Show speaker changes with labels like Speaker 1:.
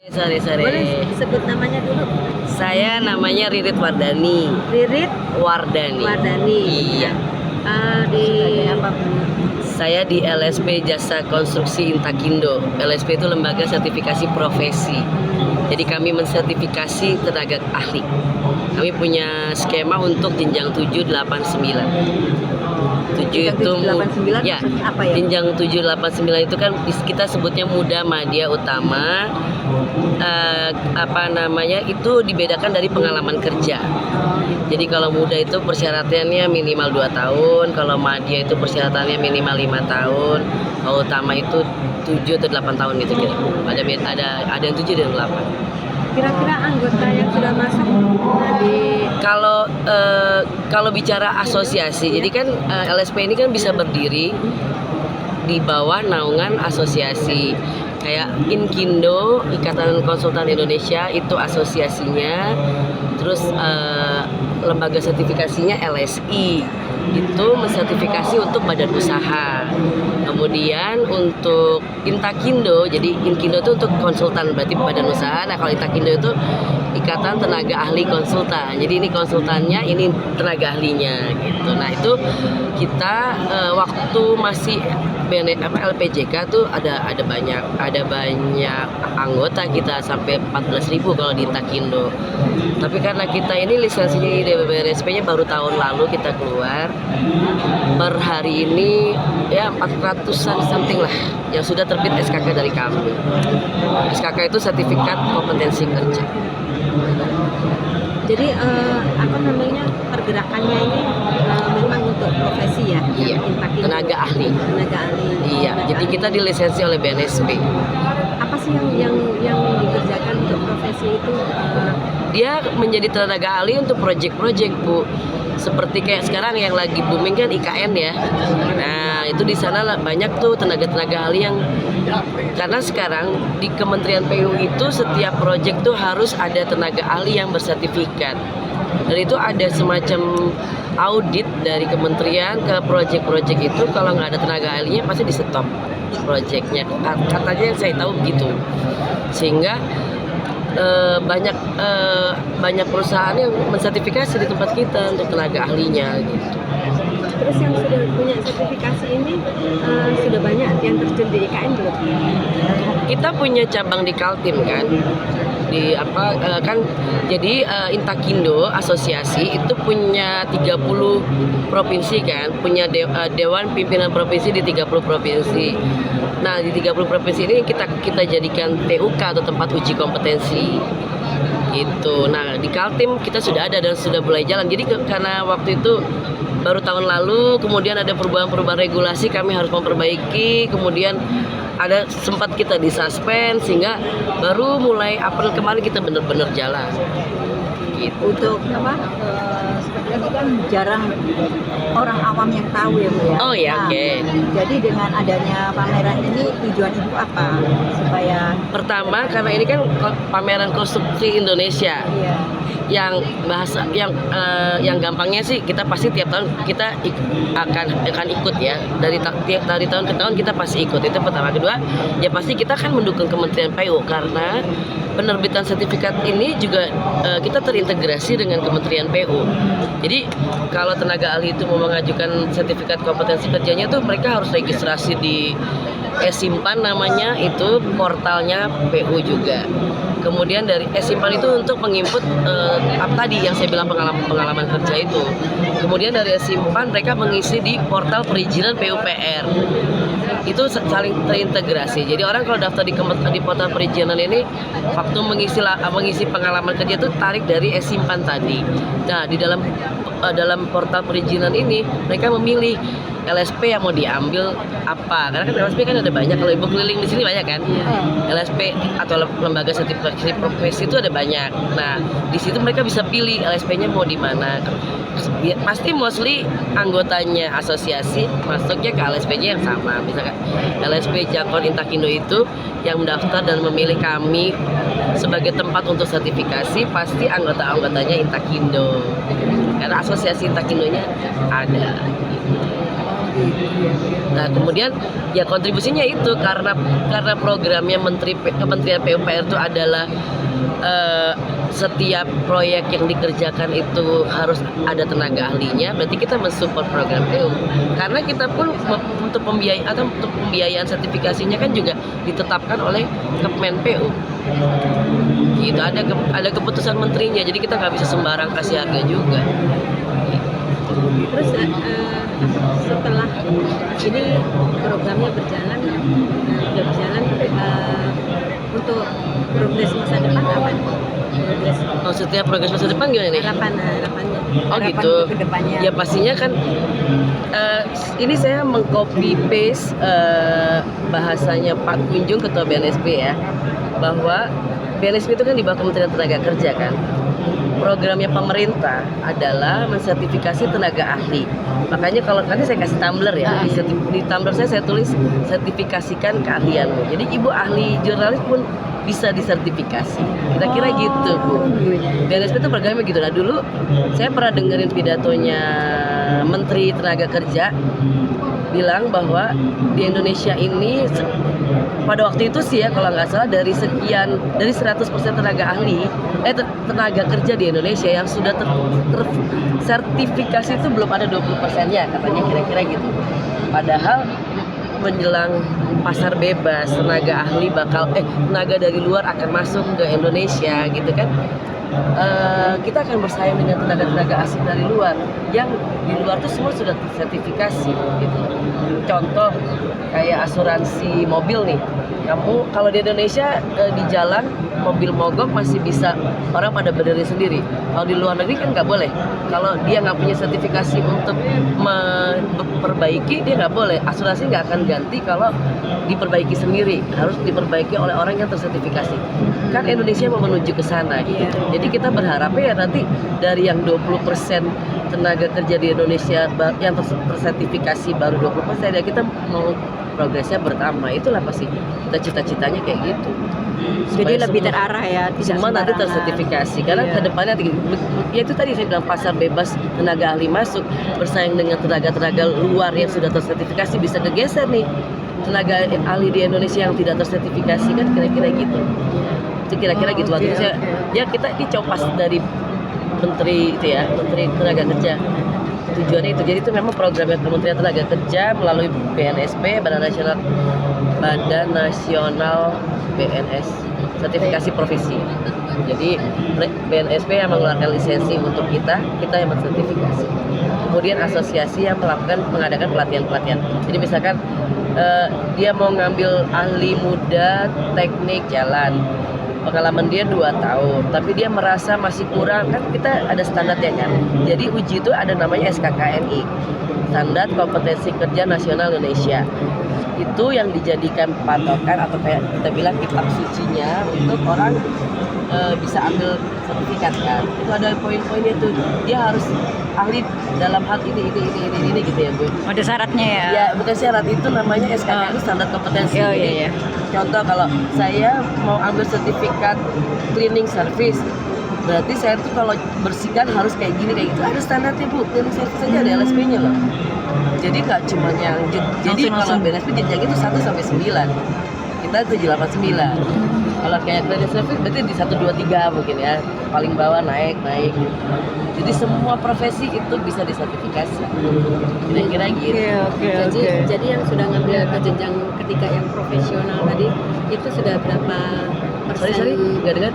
Speaker 1: Sore-sore.
Speaker 2: Boleh sebut namanya dulu.
Speaker 1: Saya namanya Ririt Wardani.
Speaker 2: Ririt
Speaker 1: Wardani.
Speaker 2: Wardani.
Speaker 1: Iya.
Speaker 2: Di apa Bu?
Speaker 1: Saya di LSP Jasa Konstruksi Intakindo. LSP itu lembaga sertifikasi profesi. Jadi kami mensertifikasi tenaga ahli. Kami punya skema untuk jenjang 7, 8, 9. 7 itu
Speaker 2: 789
Speaker 1: ya,
Speaker 2: maksudnya apa ya?
Speaker 1: jenjang 7, 8, 9 itu kan kita sebutnya muda, madya, utama. Itu dibedakan dari pengalaman kerja. Jadi kalau muda itu persyaratannya minimal 2 tahun, kalau madya itu persyaratannya minimal 5 tahun, kalau utama itu 7 atau 8 tahun gitu kira. Ada yang 7 dan 8.
Speaker 2: Kira-kira anggota yang sudah masuk di
Speaker 1: Kalau bicara asosiasi, jadi kan LSP ini kan bisa berdiri di bawah naungan asosiasi. Kayak Inkindo, Ikatan Konsultan Indonesia itu asosiasinya. Terus lembaga sertifikasinya LSI, itu mensertifikasi untuk badan usaha. Kemudian untuk Intakindo, jadi Inkindo itu untuk konsultan, berarti badan usaha. Nah kalau Intakindo itu Ikatan Tenaga Ahli Konsultan. Jadi ini konsultannya, ini tenaga ahlinya gitu. Nah itu kita waktu masih LPJK tuh ada banyak anggota, kita sampai 14.000 kalau di Intakindo. Tapi karena kita ini lisensinya di BRSP-nya baru tahun lalu kita keluar, per hari ini ya 400-an something lah yang sudah terbit SKK dari kami. SKK itu sertifikat kompetensi kerja.
Speaker 2: Jadi pergerakannya ini memang untuk profesi ya?
Speaker 1: Iya, tenaga ahli.
Speaker 2: Tenaga ahli.
Speaker 1: Iya, jadi kita dilisensi oleh BNSP.
Speaker 2: Apa sih yang dikerjakan untuk profesi itu?
Speaker 1: Dia menjadi tenaga ahli untuk proyek-proyek, Bu. Seperti kayak sekarang yang lagi booming kan IKN ya. Nah, itu di sana banyak tuh tenaga-tenaga ahli yang, karena sekarang di Kementerian PU itu setiap proyek tuh harus ada tenaga ahli yang bersertifikat. Dan itu ada semacam audit dari kementerian ke proyek-proyek itu, kalau nggak ada tenaga ahlinya pasti di stop proyeknya. Katanya yang saya tahu begitu. Sehingga banyak perusahaan yang mensertifikasi di tempat kita untuk tenaga ahlinya gitu.
Speaker 2: Terus yang sudah punya sertifikasi ini sudah banyak yang terjun di IKN belum?
Speaker 1: Kita punya cabang di Kaltim kan, jadi Intakindo asosiasi itu punya 30 provinsi kan, punya dewan pimpinan provinsi di 30 provinsi. Nah di 30 provinsi ini kita jadikan TUK atau tempat uji kompetensi gitu. Nah di Kaltim kita sudah ada dan sudah mulai jalan. Jadi karena waktu itu baru tahun lalu, kemudian ada perubahan regulasi, kami harus memperbaiki, kemudian ada sempat kita disuspend, sehingga baru mulai April kemarin kita benar-benar jalan gitu.
Speaker 2: Untuk sebenarnya kan jarang orang awam yang tahu ya Bu ya.
Speaker 1: Oh ya,
Speaker 2: Nah,
Speaker 1: oke.
Speaker 2: Jadi dengan adanya pameran ini tujuan Ibu apa? Supaya
Speaker 1: Pertama karena ini kan pameran konstruksi Indonesia.
Speaker 2: iya.
Speaker 1: Yang gampangnya sih kita pasti tiap tahun kita akan ikut ya, dari tahun ke tahun kita pasti ikut. Itu pertama. Kedua ya pasti kita kan mendukung Kementerian PU, karena penerbitan sertifikat ini juga kita terintegrasi dengan Kementerian PU. Jadi kalau tenaga ahli itu mau mengajukan sertifikat kompetensi kerjanya tuh mereka harus registrasi di Simpan, namanya itu portalnya PU juga. Kemudian dari Simpan itu untuk menginput tadi yang saya bilang pengalaman kerja itu. Kemudian dari Simpan mereka mengisi di portal perizinan PUPR. Itu saling terintegrasi. Jadi orang kalau daftar di portal perizinan ini, waktu mengisi pengalaman kerja itu tarik dari Simpan tadi. Nah di dalam portal perizinan ini mereka memilih LSP yang mau diambil apa, karena kan LSP kan ada banyak. Kalau Ibu keliling di sini banyak kan, LSP atau lembaga sertifikasi profesi itu ada banyak. Nah di situ mereka bisa pilih LSP-nya mau di mana. Ya, pasti mostly anggotanya asosiasi masuknya ke LSP-nya yang sama. Misalkan LSP Jakon Intakindo itu yang mendaftar dan memilih kami sebagai tempat untuk sertifikasi, pasti anggota-anggotanya Intakindo, karena asosiasi Intakindonya ada. Nah kemudian ya kontribusinya itu karena programnya Kementerian PUPR itu adalah setiap proyek yang dikerjakan itu harus ada tenaga ahlinya, berarti kita mensupport program PU. Karena kita pun untuk pembiayaan sertifikasinya kan juga ditetapkan oleh Kemen PU. Gitu, ada keputusan menterinya, jadi kita nggak bisa sembarang kasih harga juga.
Speaker 2: Terus setelah ini programnya berjalan, untuk progres masa depan apa nih?
Speaker 1: Maksudnya progres masa depan gimana nih?
Speaker 2: Harapannya.
Speaker 1: Oh
Speaker 2: Harapan
Speaker 1: gitu.
Speaker 2: ke depannya.
Speaker 1: Ya pastinya kan ini saya mengcopy paste bahasanya Pak Kunjung Ketua BNSP ya, bahwa BNSP itu kan di bawah Kementerian Tenaga Kerja kan. Programnya pemerintah adalah mensertifikasi tenaga ahli. Makanya kalau nanti saya kasih tumbler ya, di tumbler saya tulis sertifikasikan keahlianmu. Jadi ibu ahli jurnalis pun bisa disertifikasi. Kira-kira gitu Bu. BNSP itu programnya gitu. Nah dulu saya pernah dengerin pidatonya Menteri Tenaga Kerja bilang bahwa di Indonesia ini pada waktu itu sih ya kalau nggak salah dari 100% tenaga ahli tenaga kerja di Indonesia yang sudah tersertifikasi itu belum ada 20%-nya katanya, kira-kira gitu. Padahal menjelang pasar bebas tenaga ahli tenaga dari luar akan masuk ke Indonesia gitu kan. Kita akan bersaing dengan tenaga-tenaga asing dari luar yang di luar tuh semua sudah tersertifikasi gitu. Contoh kayak asuransi mobil nih, kamu kalau di Indonesia di jalan mobil mogok masih bisa orang pada berdiri sendiri. Kalau di luar negeri kan nggak boleh. Kalau dia nggak punya sertifikasi untuk memperbaiki, dia nggak boleh. Asuransi nggak akan ganti kalau diperbaiki sendiri, harus diperbaiki oleh orang yang tersertifikasi. Kan Indonesia mau menuju ke sana gitu. Jadi kita berharapnya ya nanti dari yang 20% tenaga kerja di Indonesia yang tersertifikasi baru 20%, ya kita mau progresnya bertambah. Itulah pasti kita cita-citanya kayak gitu.
Speaker 2: Jadi
Speaker 1: Supaya
Speaker 2: lebih
Speaker 1: semua-
Speaker 2: terarah ya, tidak
Speaker 1: semua nanti
Speaker 2: sembarangan.
Speaker 1: tersertifikasi karena kedepannya ya itu tadi saya bilang pasar bebas tenaga ahli masuk bersaing dengan tenaga luar yang sudah tersertifikasi, bisa kegeser nih tenaga ahli di Indonesia yang tidak tersertifikasi kan, kira-kira gitu. Itu kira-kira gitu waktu itu saya ya kita dicopas dari menteri itu ya, Menteri Tenaga Kerja. Tujuannya itu, jadi itu memang programnya Kementerian Tenaga Kerja melalui BNSP, Badan Nasional BNS Sertifikasi Profesi. Jadi BNSP yang mengeluarkan lisensi untuk kita yang mensertifikasi. Kemudian asosiasi yang mengadakan pelatihan-pelatihan. Jadi misalkan dia mau ngambil ahli muda teknik jalan, pengalaman dia 2 tahun, tapi dia merasa masih kurang, kan kita ada standarnya kan. Jadi uji itu ada namanya SKKNI, Standar Kompetensi Kerja Nasional Indonesia. Itu yang dijadikan patokan atau kayak kita bilang kitab sucinya untuk orang bisa ambil sertifikat kan. Itu ada poin-poinnya tuh. Dia harus ahli dalam hal ini gitu ya Bu.
Speaker 2: Ada syaratnya ya?
Speaker 1: Ya bukan syarat, itu namanya SKKNI Standar Kompetensi.
Speaker 2: Oh, iya.
Speaker 1: Contoh kalau saya mau ambil sertifikat cleaning service, berarti saya tuh kalau bersihkan harus kayak gini kayak gitu. Ada standarnya Bu, cleaning service aja ada LSP-nya loh. Jadi nggak cuma yang jadi kalau BNSP jenjang itu 1 sampai 9. Kita 789. Kalau kayak cleaning service berarti di 1 2 3 mungkin ya. Paling bawah naik gitu. Jadi semua profesi itu bisa disertifikasi. Kira-kira gitu.
Speaker 2: Jadi yang sudah ngambil ke jenjang ketiga yang profesional tadi itu sudah berapa persen?
Speaker 1: Sorry, nggak dengar.